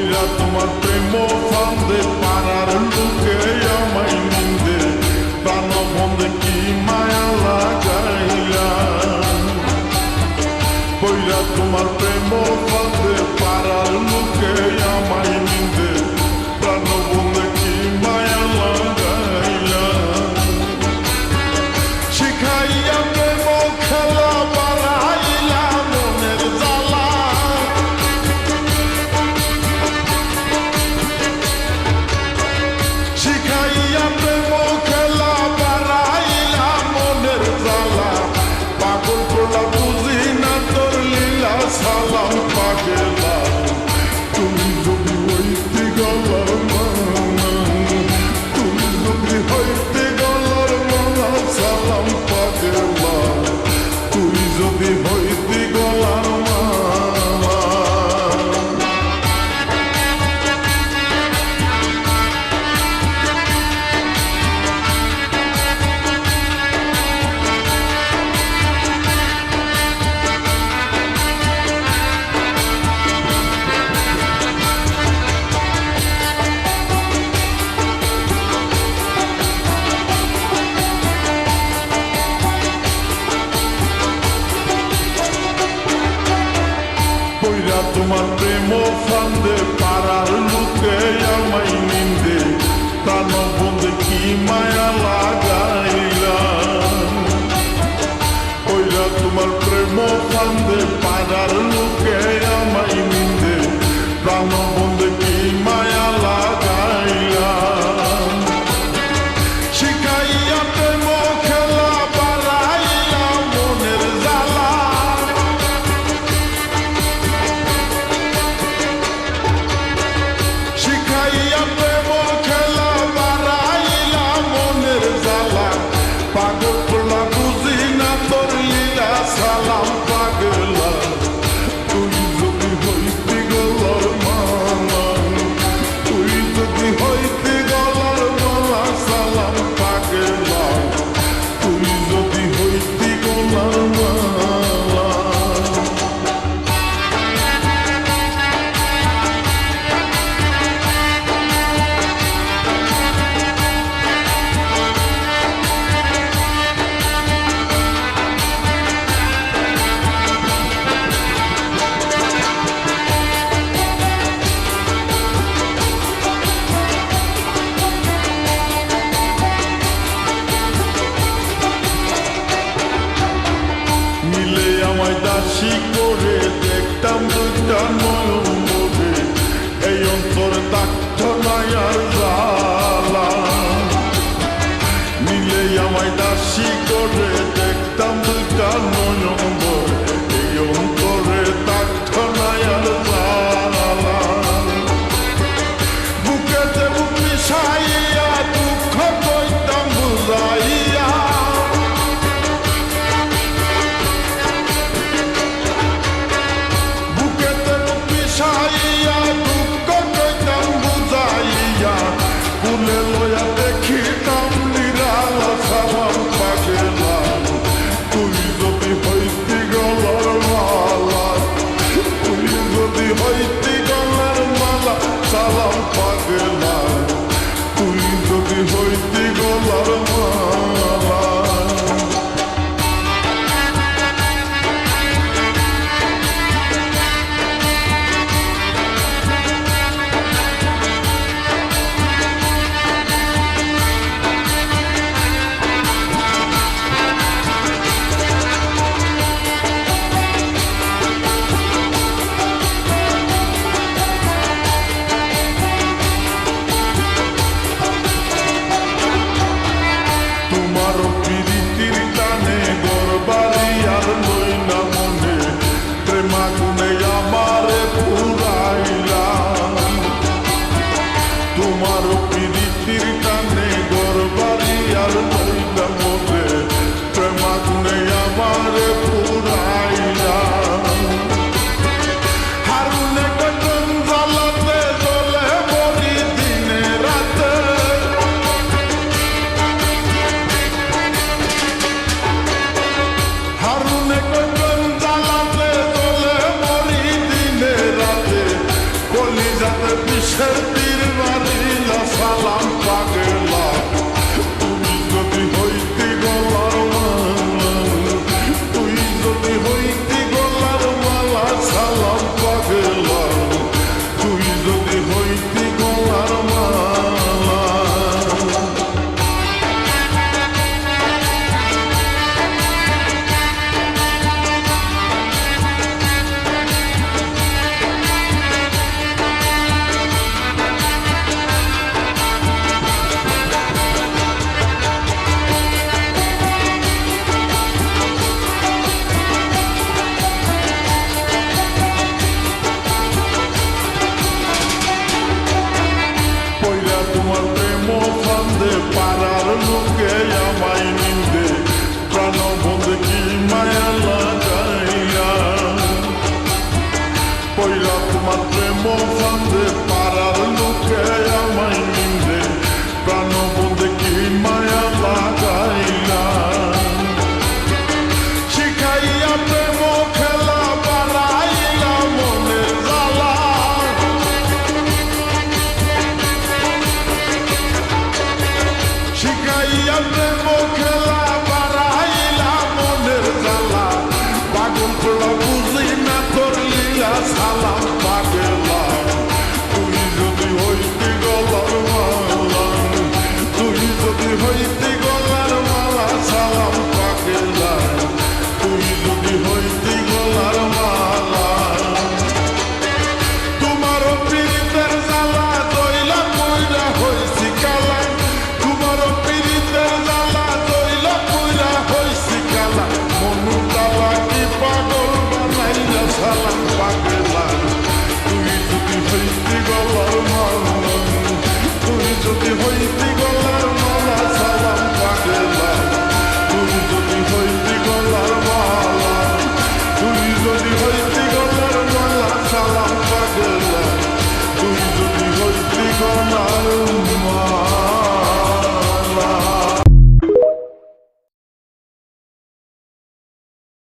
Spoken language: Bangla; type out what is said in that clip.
পইরা তোমার প্রেম ফান্দে পাড়ার লোকে আমায় নিন্দে প্রাণ বন্ধে কি মায়া লাগাইলা পইরা তোমার প্রেম ফান্দে পাড়ার লোকে আমায় নিন্দে প্রাণ বন্ধে কি মায়া লাগাইলা শিখাইয়া প্রেম খেলা বাড়াইলা মনের জ্বালা শিখাইয়া প্রেম খেলা বাড়াইলা মনের জ্বালা পাগল করলা বুঝি না তোর লীলা সালাম পাগলা তুমি যদি হইতে গলার মানা তুমি যদি হইতে গলার মানা সালাম পাগলা তুই যদি হইতে গলার মানা পইরা তোমার প্রেম ফান্দে পাড়ার লোকে আমায় নিন্দে প্রাণ বন্ধে কি মায়া লাগাইলা পইরা তোমার প্রেম ফান্দে পাড়ার লোকে আমায় নিন্দে প্রাণ বন্ধে কি মায়া লাগাইলা শিখাইয়া প্রেম খেলা বাড়াইলা মনের জ্বালা শিখাইয়া প্রেম খেলা বাড়াইলা মনের জ্বালা পাগল করলা বুঝি না তোর লীলা সালাম পাগলা তুই যদি হইতে গলার মালা তুই যদি হইতে গলার মালা সালাম পাগলা তুই যদি হইতে গলার মালা মিলে আমায় দাসী করে দেখতাম দুইটা নয়ন মোরে এই অন্তর দাক্ষ মায়ার জ্বালা মিলে আমায় দাসী করে দেখতাম দুইটা নয়ন মোরে এই অন্তরে দাক্ষ মায়ার জ্বালা বুকেতে বুক মিশাইয়া দুঃখ কইতাম বুঝাইয়া বুকেতে বুক মিশাইয়া দুঃখ কইতাম বুঝাইয়া কুলে লয়া দেখিতাম নিরালা সালাম পাগলা তুই যদি হইতে গলার মালা তুই যদি হইতে গলার মালা সালাম পাগলা তুই যদি হইতে গলার মালা তোমার প্রীতির টানে গরবারি আর লই না মনে প্রেমাগুনে আমারে পুরাইলা তোমার প্রীতির টানে গরবারি আর লই না মনে প্রেমাগুনে আমারে পুরাইলা হারুনে কটন জ্বালাতে জ্বলে মরি দিনে রাতে হারুনে কটন জ্বালাতে জ্বলে মরি দিনে রাতে বিষের তীর মারিলা সালাম পাগলা তুই যদি হইতি গলার মালা তুই যদি হইতি গলার মালা সালাম পাগলা তুই যদি হইতি গলার মালা তোমার প্রেম ফান্দে পাড়ার লোকে আমায় নিন্দে প্রাণ বন্ধে কি মায়া লাগাইয়া পয়লা তোমার প্রেম ফান্দে